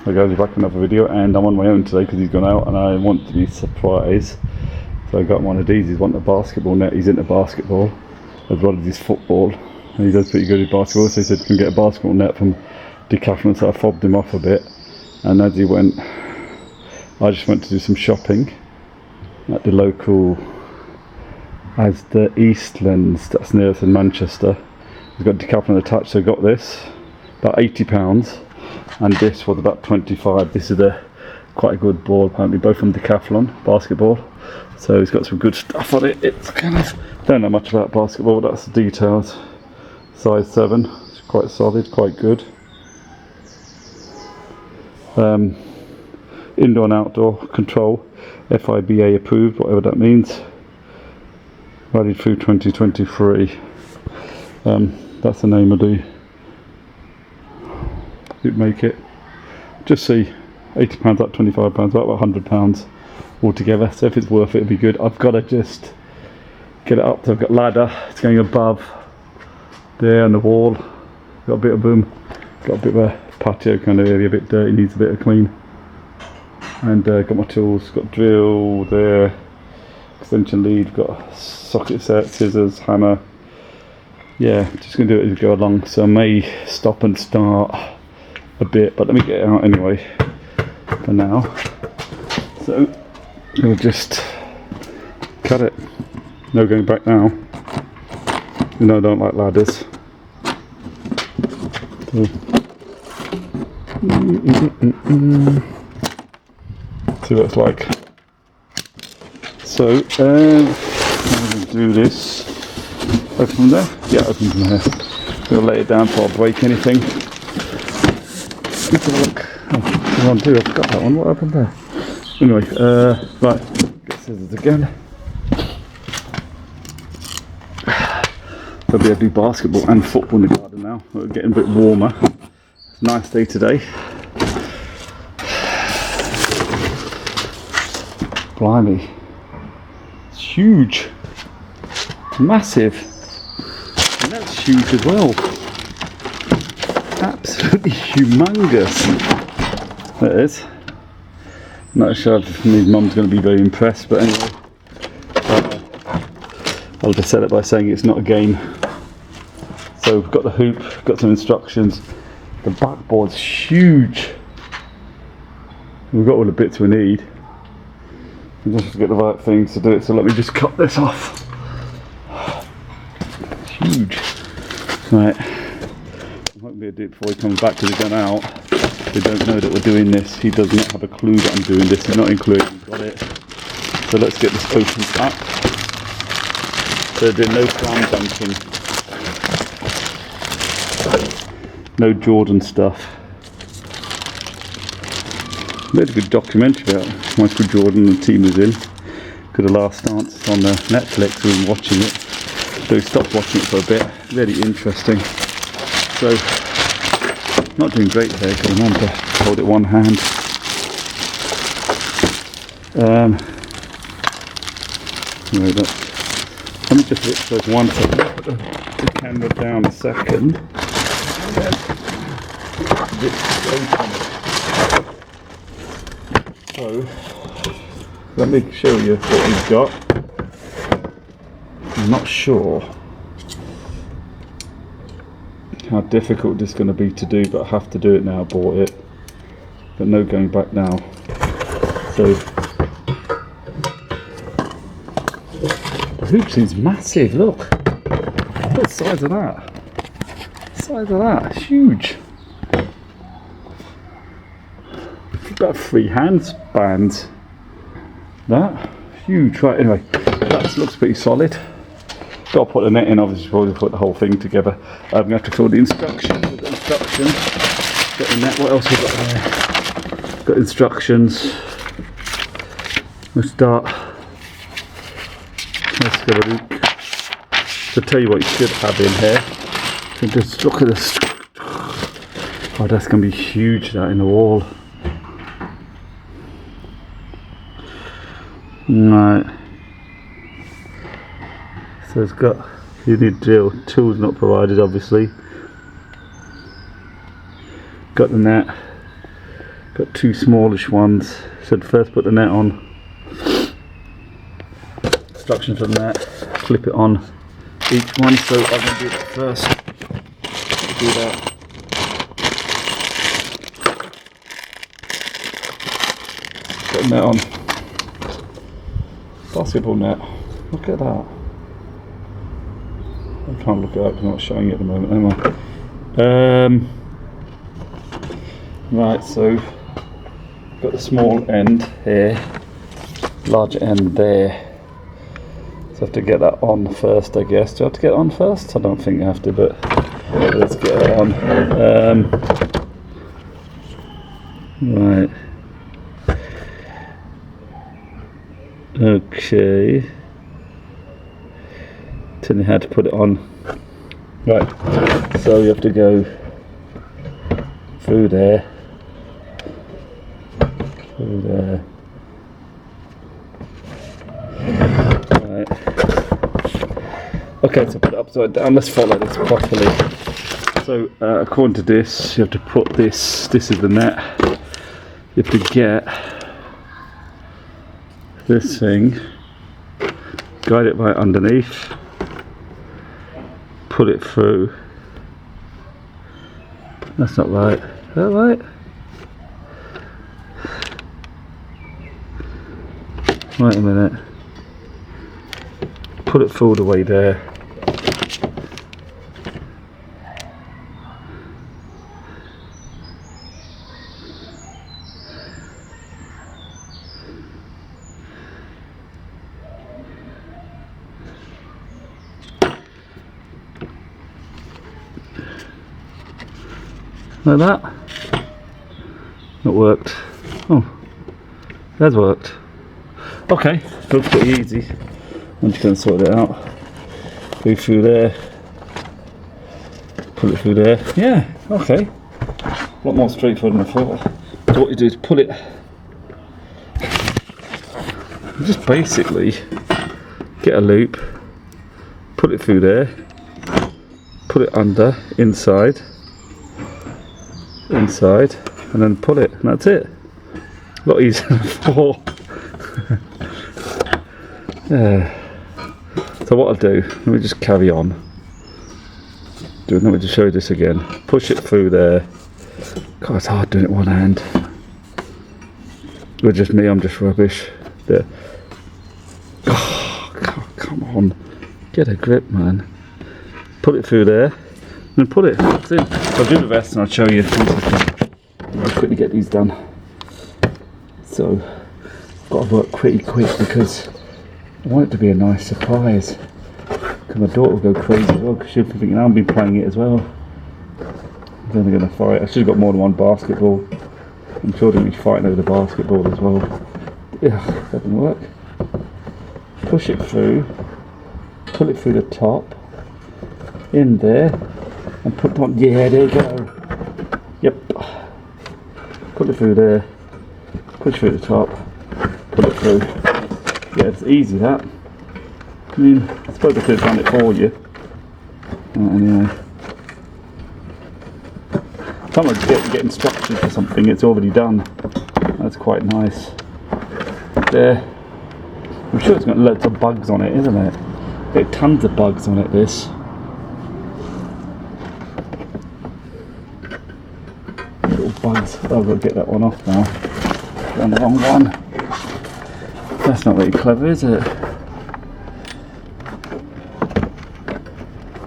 Hi guys, we're back in another video, and I'm on my own today because he's gone out and I want to be surprised. So I got one of these. He's wanting a basketball net. He's into basketball as well as his football, and he does pretty good at basketball, so he said he can get a basketball net from Decathlon. So I fobbed him off a bit, and as he went, I just went to do some shopping at the local, as the Eastlands, that's near us in Manchester. He's got Decathlon attached, so I got this, about £80, and this was about 25. This is quite a good ball, apparently, both from Decathlon, basketball. So it's got some good stuff on it. It's kind of, don't know much about basketball, that's the details. Size 7, it's quite solid, quite good. Indoor and outdoor control, FIBA approved, whatever that means. Valid through 2023. That's the name of the, who'd make it. Just see, £80 up, £25, about £100 altogether. So if it's worth it, it'd be good. I've got to just get it up. So I've got ladder. It's going above there on the wall. Got a bit of boom. Got a bit of a patio kind of area, a bit dirty, needs a bit of clean. And got my tools. Got drill there, extension lead. Got socket set, scissors, hammer. Yeah, just gonna do it as we go along. So I may stop and start a bit, but let me get it out anyway for now. So we'll just cut it. No going back now. You know I don't like ladders. So. See what it's like. So I'm going to do this. Open from there? Yeah, open from there. We'll lay it down before I break anything. Let's have a look. Oh, come on, I've got that one. What happened there? Anyway, right. Get scissors again. There'll be a do basketball and football in the garden now. We're getting a bit warmer. It's a nice day today. Blimey. It's huge. It's massive. And that's huge as well. Absolutely humongous. There it is. Not sure if his mum's going to be very impressed, but anyway. I'll just set it by saying it's not a game. So we've got the hoop, got some instructions. The backboard's huge. We've got all the bits we need. We just have to get the right things to do it. So let me just cut this off. Huge. Right. I'm hoping to do it before he comes back because he's gone out. They don't know that we're doing this. He does not have a clue that I'm doing this. He's not included. Got it. So let's get this opened up. So there's no slam dunking. No Jordan stuff. Made a good documentary about Michael Jordan and the team was in. Could have last dance on Netflix. We've been watching it. So we stopped watching it for a bit. Really interesting. So, not doing great today because I'm on to hold it one hand. Anyway, let me just look for 1 second. Put the camera down a second. So, let me show you what we've got. I'm not sure how difficult this is going to be to do, but I have to do it now. I bought it, but no going back now. So the hoop seems massive. Look at the size of that. The size of that, it's huge. About 3 hands bands. That huge. Right, anyway, that looks pretty solid. Got to put the net in, obviously, probably put the whole thing together. I'm going to have to fill the instructions. Got the net. What else we got there? Got instructions. Let's start. Let's get a look. To tell you what you should have in here. So just look at this. Oh, that's going to be huge, that in the wall. Right. So it's got, you need drill, tools not provided obviously. Got the net, Got 2 smallish ones. Said first put the net on. Instructions for the net. Clip it on each one. So I'm going to do that first. Do that. Put the net on. Basketball net. Look at that. I can't look it up because I'm not showing it at the moment, am I? Right, so got the small end here, larger end there. So I have to get that on first, I guess. Do I have to get it on first? I don't think I have to, but let's get it on. Right. Okay. Tell you how to put it on. Right. So you have to go through there. Through there. Right. Okay, so put it upside down. Let's follow this properly. So according to this, you have to put this is the net. You have to get this thing, guide it right underneath, put it through. That's not right. Is that right? Wait a minute. Put it through the way there. Like that. It worked. Oh, it has worked. Okay, looks pretty easy. I'm just going to sort it out. Go through there. Pull it through there. Yeah, okay. A lot more straightforward than I thought. So what you do is pull it. Just basically get a loop, put it through there, put it under, inside, and then pull it, and that's it. A lot easier than before. Yeah. So what I'll do, let me just carry on. Let me just show you this again. Push it through there. God, it's hard doing it one hand. Or just me, I'm just rubbish. There. Oh, God, come on. Get a grip, man. Put it through there. And then pull it. That's it. I'll do the rest and I'll show you. I'll quickly get these done. So, I've got to work pretty quick because I want it to be a nice surprise. Because my daughter will go crazy as well because she'll be thinking I'll be playing it as well. I'm only going to fight. I should have got more than one basketball. I'm sure they'll be fighting over the basketball as well. Yeah, that doesn't work. Push it through. Pull it through the top. In there. And put it on. Yeah, there you go. Yep. Put it through there. Push through the top. Pull it through. Yeah, it's easy that. I mean, I suppose I could have done it for you. Anyway. Sometimes get instructions for something, it's already done. That's quite nice. There. I'm sure it's got loads of bugs on it, isn't it? Got tons of bugs on it, this. Little bugs. I've got to get that one off now. Done the wrong one. That's not very clever, is it?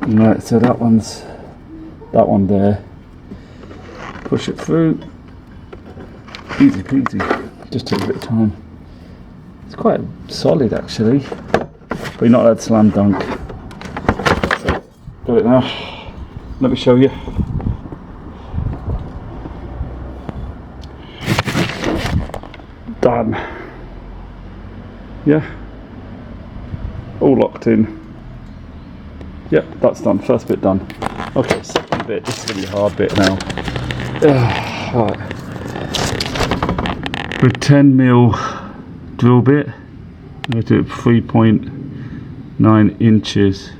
Right, so that one there. Push it through. Easy peasy. Just took a bit of time. It's quite solid actually, but you're not allowed to slam dunk. So, got it now. Let me show you. Done. Yeah. All locked in. Yep, that's done. First bit done. Okay, second bit. This is going to be a hard bit now. Right. With 10mm drill bit, I'm going to do 3.9 inches.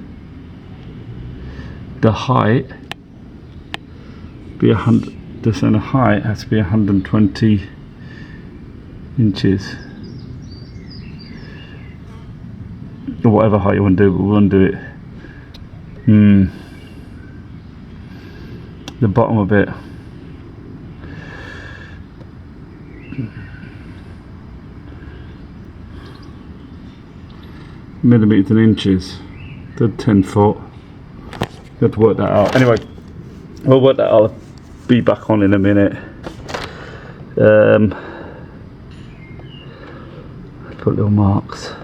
The height be 100. the center height has to be 120 inches. Or whatever height you want to do, but we want to do it the bottom a bit. Millimeters and inches. Did 10 foot. You have to work that out. Anyway, we'll work that out. I'll be back on in a minute. Put little marks.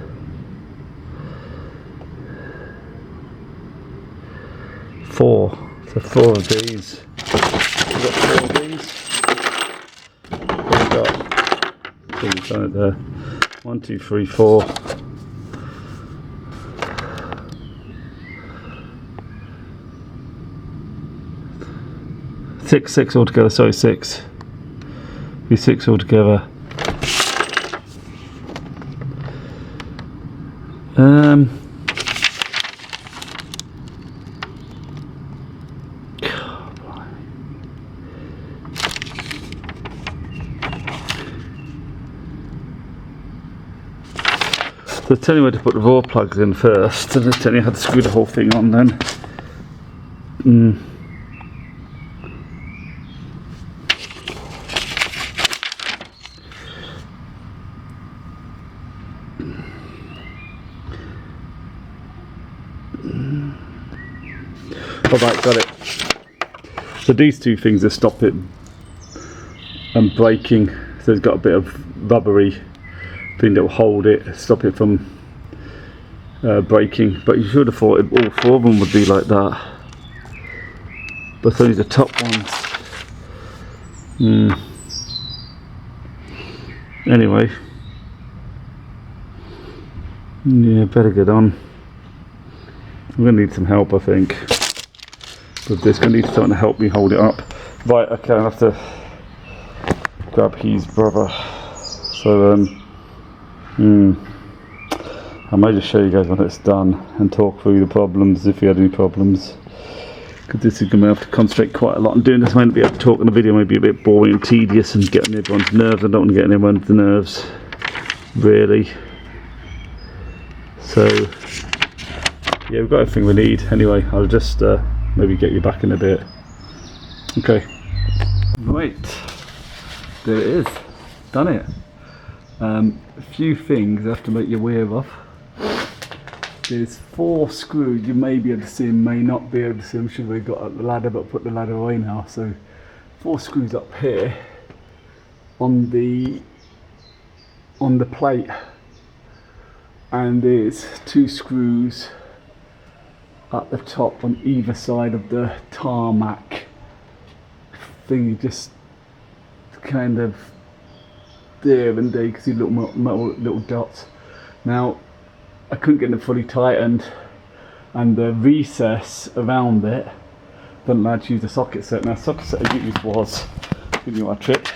So 4 of these. We've got 4 of these. We've got, so we've done it there. 1, 2, 3, 4. 6 altogether. Sorry, 6. Be 6 altogether. So I'll tell you where to put the raw plugs in first, and I'll tell you how to screw the whole thing on then. Alright, got it. So these 2 things are stop it breaking. So it's got a bit of rubbery thing that will hold it, stop it from breaking. But you should have thought all 4 of them would be like that. But it's only the top ones. Anyway. Yeah, better get on. I'm going to need some help, I think. With this, going to need someone to help me hold it up. Right, okay, I'll have to grab his brother. So, I might just show you guys when it's done and talk through the problems if you had any problems. Because this is going to have to concentrate quite a lot on doing this. I might not be able to talk in the video, maybe a bit boring and tedious and get on everyone's nerves. I don't want to get on everyone's nerves, really. So, yeah, we've got everything we need. Anyway, I'll just maybe get you back in a bit. Okay. Right. There it is. Done it. A few things I have to make you aware of. There's 4 screws. You may be able to see them, may not be able to see them. Should we got the ladder, but put the ladder away now. So 4 screws up here on the plate, and there's 2 screws at the top on either side of the tarmac thing, just kind of there and there. You can see little dots. Now I couldn't get them fully tightened, and the recess around it doesn't allow you to use the socket set. Now socket set I used was, give you my trick,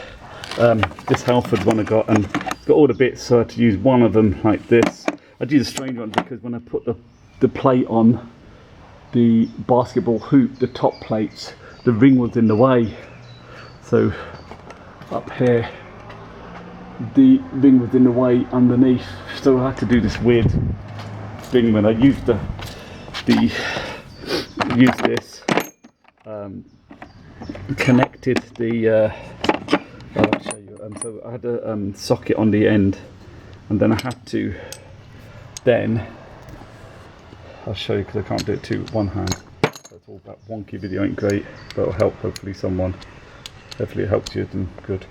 this Halford one I got, and got all the bits, so I had to use one of them like this. I'd use a strange one because when I put the plate on the basketball hoop, the top plates, the ring was in the way. So up here the ring was in the way underneath, so I had to do this weird thing when I used this connected the I'll show you. So I had a socket on the end, and then I had to I'll show you because I can't do it to one hand. So it's all that wonky video, ain't great, but it'll help hopefully someone. Hopefully it helps you, then good.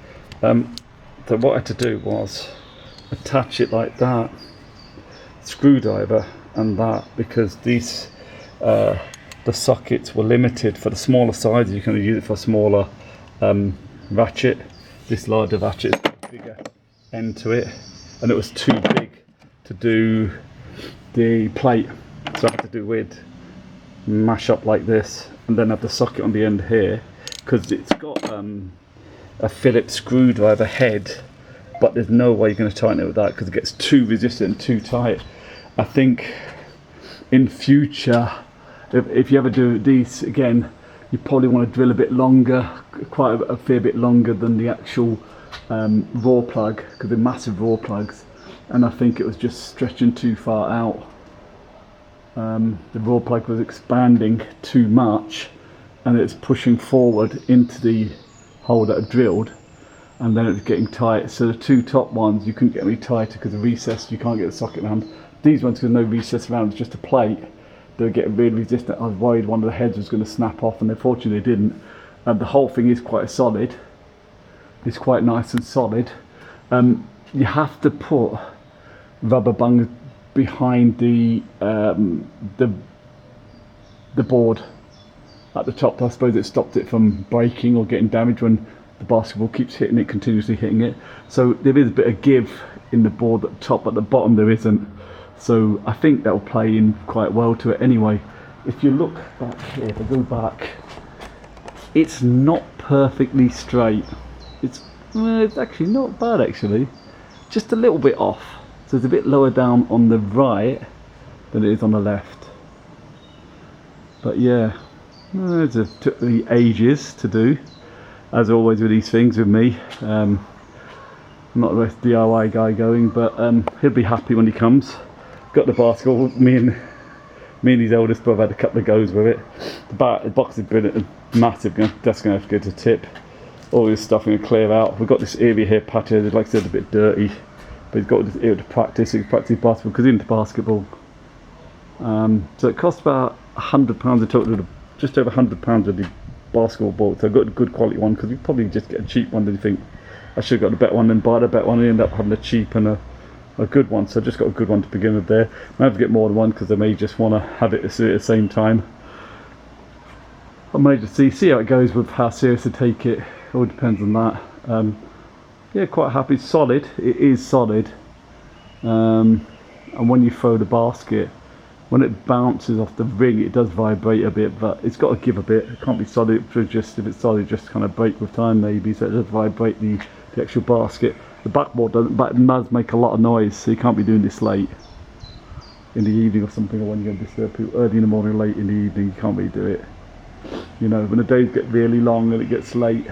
So what I had to do was attach it like that, screwdriver and that, because these the sockets were limited for the smaller size. You can use it for a smaller ratchet. This larger ratchet has got a bigger end to it, and it was too big to do the plate, so I had to do weird mash up like this, and then have the socket on the end here, because it's got a Phillips screwdriver head, but there's no way you're going to tighten it with that because it gets too resistant and too tight. I think in future, if you ever do these again, you probably want to drill a bit longer, quite a fair bit longer than the actual raw plug, because they're massive raw plugs, and I think it was just stretching too far out. The raw plug was expanding too much, and it's pushing forward into the hole that I drilled, and then it was getting tight. So the two top ones you couldn't get any tighter because of recess, you can't get the socket around. These ones, because no recess around, it's just a plate, they were getting really resistant. I was worried one of the heads was going to snap off, and unfortunately it didn't. The whole thing is quite solid, it's quite nice and solid. You have to put rubber bungs behind the board at the top. I suppose it stopped it from breaking or getting damaged when the basketball keeps hitting it, continuously hitting it. So there is a bit of give in the board at the top, at the bottom there isn't. So I think that will play in quite well to it anyway. If you look back here, if I go back, it's not perfectly straight. It's actually not bad actually, just a little bit off. So it's a bit lower down on the right than it is on the left. But yeah, it took me ages to do, as always with these things with me. I'm not the best DIY guy going, but he'll be happy when he comes. Got the basketball, me and his eldest brother had a couple of goes with it. The box is brilliant, massive, that's going to have to go to tip. All this stuff I'm going to clear out. We've got this area here, patio, like I said, a bit dirty. But he's got this area to practice, so he can practice basketball, because he's into basketball. So it cost about £100 a total, just over £100 of the basketball ball. So I got a good quality one, because you probably just get a cheap one, then you think, I should have got a better one than buy the better one, and end up having a cheap and a good one. So I just got a good one to begin with there. I have to get more than one, because I may just want to have it at the same time. I may just see how it goes with how serious I take it. It all depends on that. Yeah, quite happy. Solid, it is solid. And when you throw the basket, when it bounces off the ring, it does vibrate a bit, but it's got to give a bit. It can't be solid for just, if it's solid, just kind of break with time maybe, so it does vibrate the actual basket. The backboard does make a lot of noise, so you can't be doing this late in the evening or something, or when you're going to disturb people early in the morning, late in the evening, you can't really do it. You know, when the days get really long and it gets late,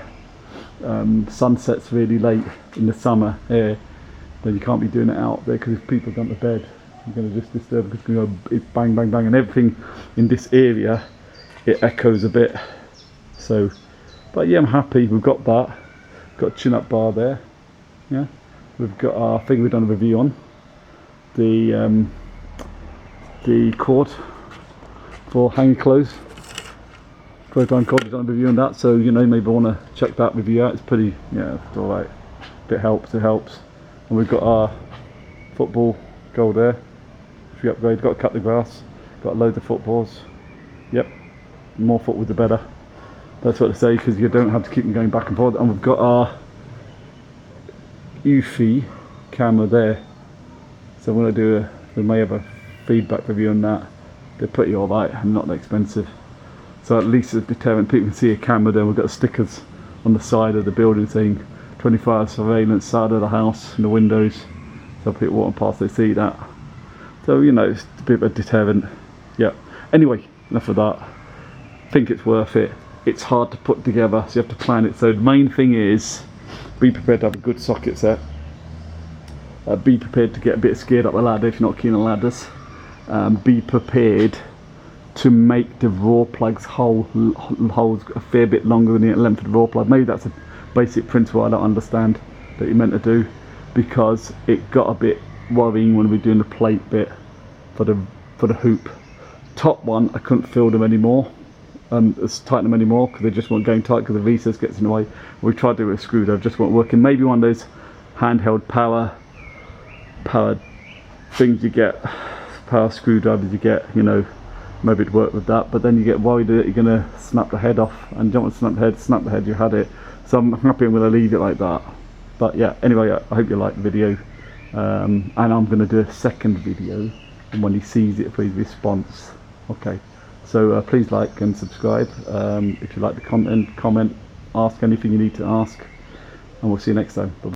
sunsets really late in the summer here, then you can't be doing it out there, because if people go to bed, you're going to just disturb, because it's bang bang bang, and everything in this area, it echoes a bit. So, but yeah, I'm happy. We've got that, got a chin up bar there. Yeah, we've got our thing we've done a review on, the cord for hanging clothes. Cord, we've done a review on that, so you know, maybe want to check that review out. It's pretty, yeah, it's all right. If it helps, it helps. And we've got our football goal there. If we upgrade, got to cut the grass, got loads of footballs. Yep, more football the better. That's what they say, because you don't have to keep them going back and forth. And we've got our Eufy camera there, so when I do we may have a feedback review on that. They're pretty alright and not that expensive, so at least it's a deterrent. People can see a camera there. We've got stickers on the side of the building saying 24-hour surveillance, side of the house, in the windows, so people walking past, they see that. So you know, it's a bit of a deterrent. Yeah, anyway, enough of that. I think it's worth it. It's hard to put together, so you have to plan it. So the main thing is, be prepared to have a good socket set. Be prepared to get a bit scared up the ladder if you're not keen on ladders. Be prepared to make the raw plugs holes a fair bit longer than the length of the raw plug. Maybe that's a basic principle I don't understand that you're meant to do, because it got a bit worrying when we were doing the plate bit for the hoop. Top one, I couldn't feel them anymore. Tighten them anymore, because they just weren't going tight, because the recess gets in the way. We tried to do it with a screwdriver, just weren't working. Maybe one of those handheld power things you get, power screwdrivers you get, you know, maybe it'd work with that. But then you get worried that you're going to snap the head off, and you don't want to snap the head, you had it. So I'm happy I'm going to leave it like that. But yeah, anyway, I hope you liked the video, and I'm going to do a second video, and when he sees it for his response. Okay. So please like and subscribe. If you like the content, comment, ask anything you need to ask, and we'll see you next time. Bye.